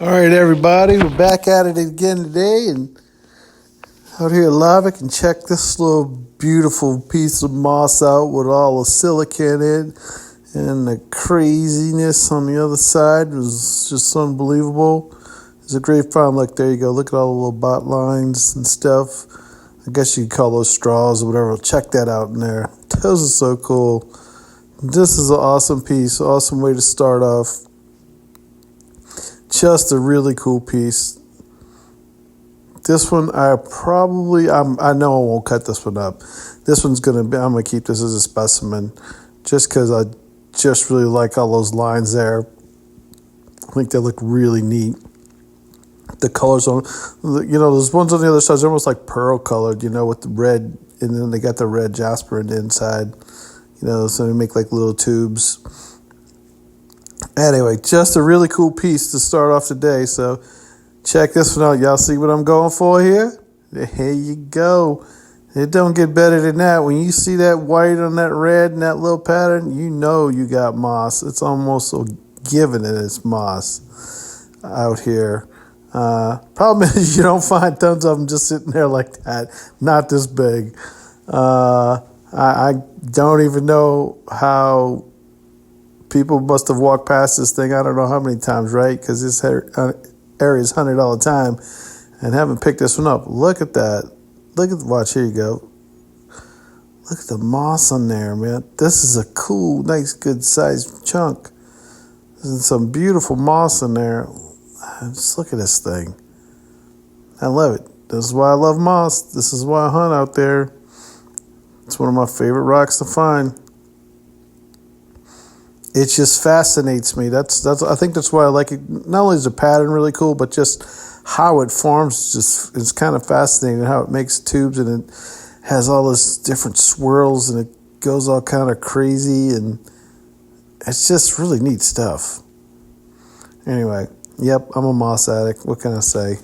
All right, everybody, we're back at it again today, and out here live, I can check this little beautiful piece of moss out with all the silica in it, and the craziness on the other side was just unbelievable. It's a great find. Look, there you go. Look at all the little bot lines and stuff. I guess you could call those straws or whatever. Check that out in there. Those are so cool. This is an awesome piece, awesome way to start off. Just a really cool piece. This one, I know I won't cut this one up. This one's I'm gonna keep this as a specimen, just because I just really like all those lines there. I think they look really neat. The colors on, those ones on the other side, they're almost like pearl colored, with the red, and then they got the red jasper in the inside, so they make like little tubes. Anyway, just a really cool piece to start off the day. So check this one out. Y'all see what I'm going for here? Here you go. It don't get better than that. When you see that white on that red and that little pattern, you know you got moss. It's almost so given that it's moss out here. Problem is you don't find tons of them just sitting there like that. Not this big. I don't even know how people must have walked past this thing, I don't know how many times, right? Because this area is hunted all the time, and haven't picked this one up. Look at that. Watch, here you go. Look at the moss on there, man. This is a cool, nice, good sized chunk. There's some beautiful moss in there. Just look at this thing. I love it. This is why I love moss. This is why I hunt out there. It's one of my favorite rocks to find. It just fascinates me. I think that's why I like it. Not only is the pattern really cool, but just how it forms. It's kind of fascinating how it makes tubes, and it has all this different swirls, and it goes all kind of crazy, and it's just really neat stuff. Anyway, yep, I'm a moss addict. What can I say?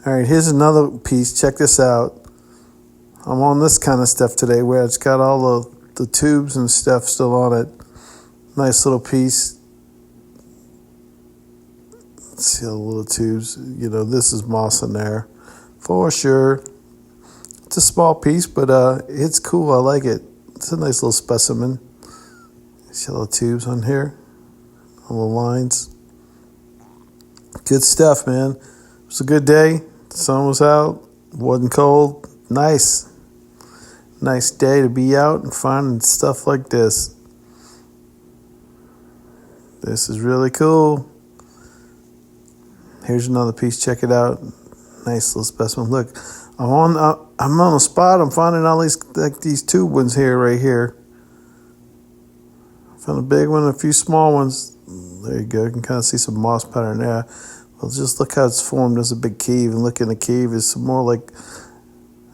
All right, here's another piece. Check this out. I'm on this kind of stuff today, where it's got all the tubes and stuff still on it. Nice little piece. Let's see all the little tubes. This is moss in there for sure. It's a small piece, but it's cool. I like it. It's a nice little specimen. See all the tubes on here, all the lines. Good stuff, man. It was a good day. The sun was out. Wasn't cold. Nice day to be out and finding stuff like this. This is really cool. Here's another piece. Check it out. Nice little specimen. Look, I'm on the spot. I'm finding all these tube ones right here. Found a big one, a few small ones. There you go. You can kind of see some moss pattern there. Well, just look how it's formed. There's a big cave, and look in the cave is some more like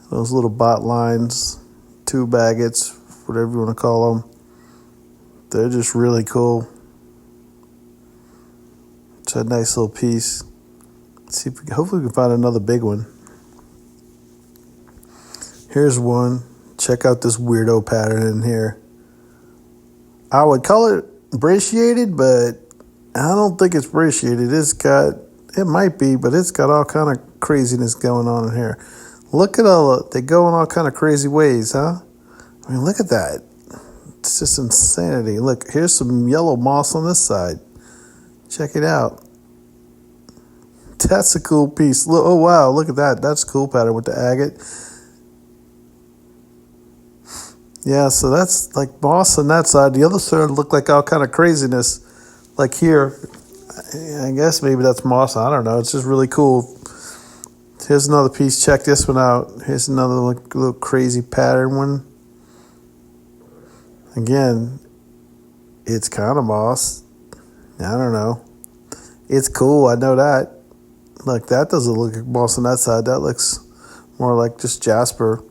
those little bot lines, tube agates, whatever you want to call them. They're just really cool. It's a nice little piece. Let's see if hopefully we can find another big one. Here's one. Check out this weirdo pattern in here. I would call it Brecciated, but I don't think it's Brecciated. It might be, but it's got all kind of craziness going on in here. Look at they go in all kind of crazy ways, huh? I mean, look at that. It's just insanity. Look, here's some yellow moss on this side. Check it out. That's a cool piece. Oh, wow. Look at that. That's a cool pattern with the agate. Yeah, so that's like moss on that side. The other side looked like all kind of craziness. Like here, I guess maybe that's moss. I don't know. It's just really cool. Here's another piece. Check this one out. Here's another little crazy pattern one. Again, it's kind of moss. I don't know. It's cool. I know that. Look, that doesn't look like moss on that side. That looks more like just jasper.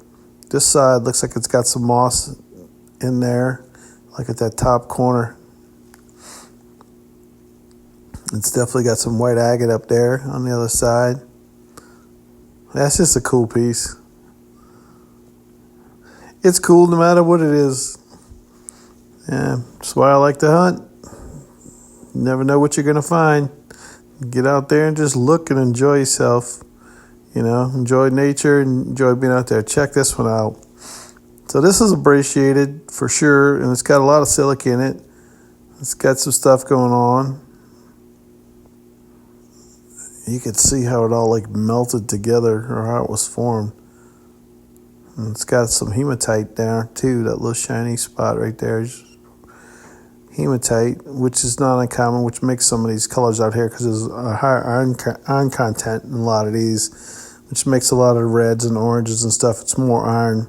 This side looks like it's got some moss in there, like at that top corner. It's definitely got some white agate up there on the other side. That's just a cool piece. It's cool no matter what it is. Yeah, that's why I like to hunt. You never know what you're going to find. Get out there and just look and enjoy yourself. You know, enjoy nature and enjoy being out there. Check this one out. So this is a Brecciated for sure, and it's got a lot of silica in it. It's got some stuff going on. You could see how it all like melted together, or how it was formed. And it's got some hematite there too, that little shiny spot right there is hematite, which is not uncommon, which makes some of these colors out here because there's a higher iron content in a lot of these, which makes a lot of reds and oranges and stuff. It's more iron.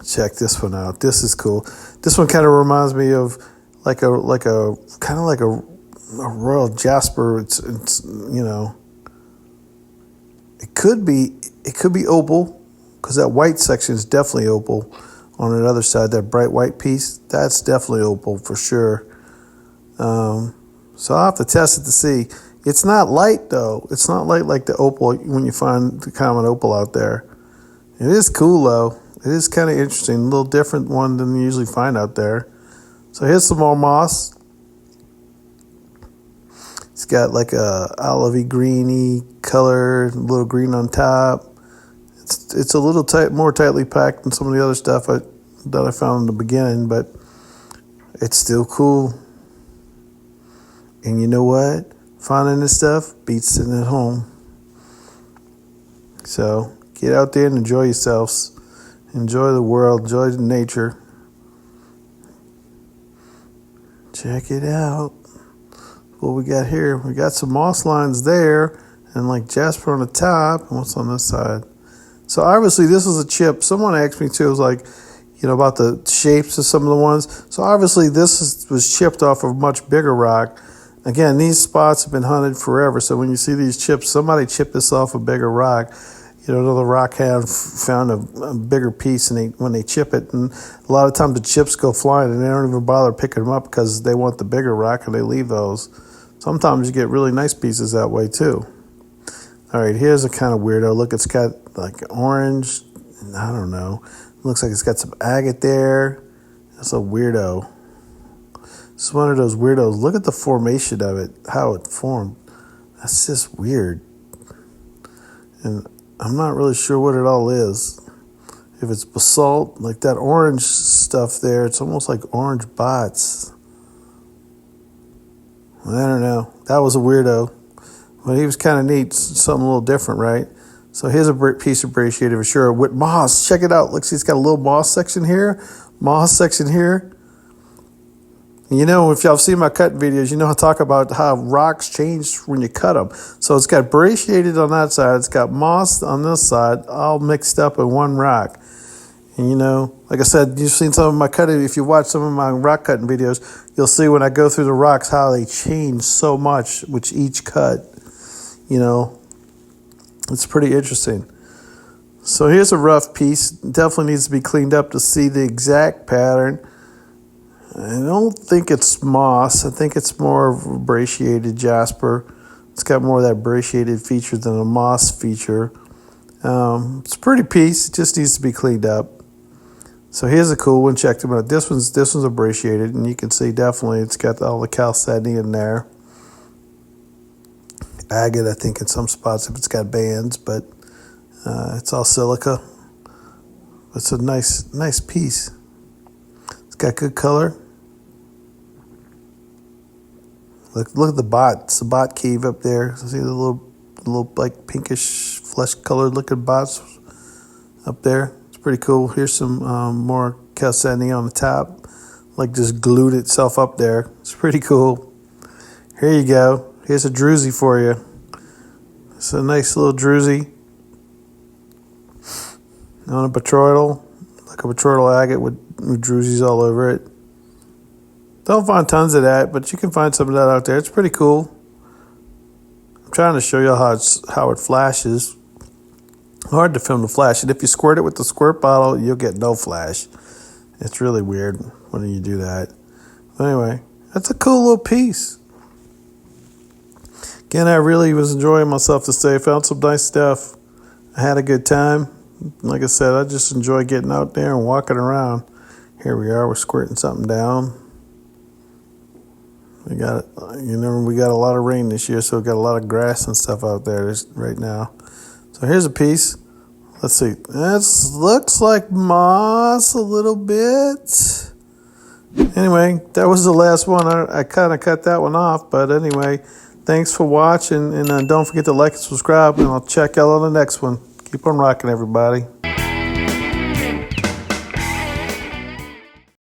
Check this one out. This is cool. This one kind of reminds me of like a royal jasper. It's you know, it could be opal, because that white section is definitely opal. On the other side, that bright white piece, that's definitely opal for sure. So I'll have to test it to see. It's not light though. It's not light like the opal when you find the common opal out there. It is cool though. It is kind of interesting, a little different one than you usually find out there. So here's some more moss. It's got like a olivey greeny color, a little green on top. It's a little more tightly packed than some of the other stuff that I found in the beginning, but it's still cool. And you know what? Finding this stuff beats sitting at home. So get out there and enjoy yourselves. Enjoy the world. Enjoy nature. Check it out. What we got here? We got some moss lines there, and like jasper on the top. And what's on this side? So obviously this is a chip. Someone asked me too, it was like, you know, about the shapes of some of the ones. So obviously this was chipped off of a much bigger rock. Again, these spots have been hunted forever. So when you see these chips, somebody chipped this off a bigger rock. You know, another rockhound found a bigger piece, and when they chip it, and a lot of times the chips go flying, and they don't even bother picking them up because they want the bigger rock, and they leave those. Sometimes you get really nice pieces that way too. All right, here's a kind of weirdo. Look, it's got like orange, I don't know. It looks like it's got some agate there. That's a weirdo. It's one of those weirdos. Look at the formation of it, how it formed. That's just weird. And I'm not really sure what it all is. If it's basalt, like that orange stuff there, it's almost like orange bots. I don't know. That was a weirdo. But he was kind of neat, something a little different, right? So here's a piece of Brecciated for sure with moss. Check it out. Look, see, it's got a little moss section here, moss section here. You know, if y'all have seen my cutting videos, you know I talk about how rocks change when you cut them. So it's got Brecciated on that side. It's got moss on this side, all mixed up in one rock. And, you know, like I said, you've seen some of my cutting. If you watch some of my rock cutting videos, you'll see when I go through the rocks how they change so much with each cut. You know, it's pretty interesting. So here's a rough piece. Definitely needs to be cleaned up to see the exact pattern. I don't think it's moss. I think it's more of a Brecciated jasper. It's got more of that Brecciated feature than a moss feature. It's a pretty piece. It just needs to be cleaned up. So here's a cool one. Check them out. This one's a Brecciated, and you can see definitely it's got all the chalcedony in there. Agate, I think, in some spots if it's got bands, but it's all silica. It's a nice piece. It's got good color. Look at the bot. It's a bot cave up there. See the little like pinkish flesh colored looking bots up there. It's pretty cool. Here's some more chalcedony on the top, like just glued itself up there. It's pretty cool. Here you go. Here's a Drusy for you. It's a nice little Drusy on a Botryoidal, like a Botryoidal agate with Drusys all over it. Don't find tons of that, but you can find some of that out there. It's pretty cool. I'm trying to show you how it flashes. Hard to film the flash. And if you squirt it with the squirt bottle, you'll get no flash. It's really weird when you do that. But anyway, that's a cool little piece. Again, I really was enjoying myself today. Found some nice stuff. I had a good time. Like I said, I just enjoy getting out there and walking around. Here we are. We're squirting something down. We got, we got a lot of rain this year, so we got a lot of grass and stuff out there right now. So here's a piece. Let's see. This looks like moss a little bit. Anyway, that was the last one. I kind of cut that one off, but anyway, thanks for watching, and don't forget to like and subscribe, and I'll check out on the next one. Keep on rocking, everybody.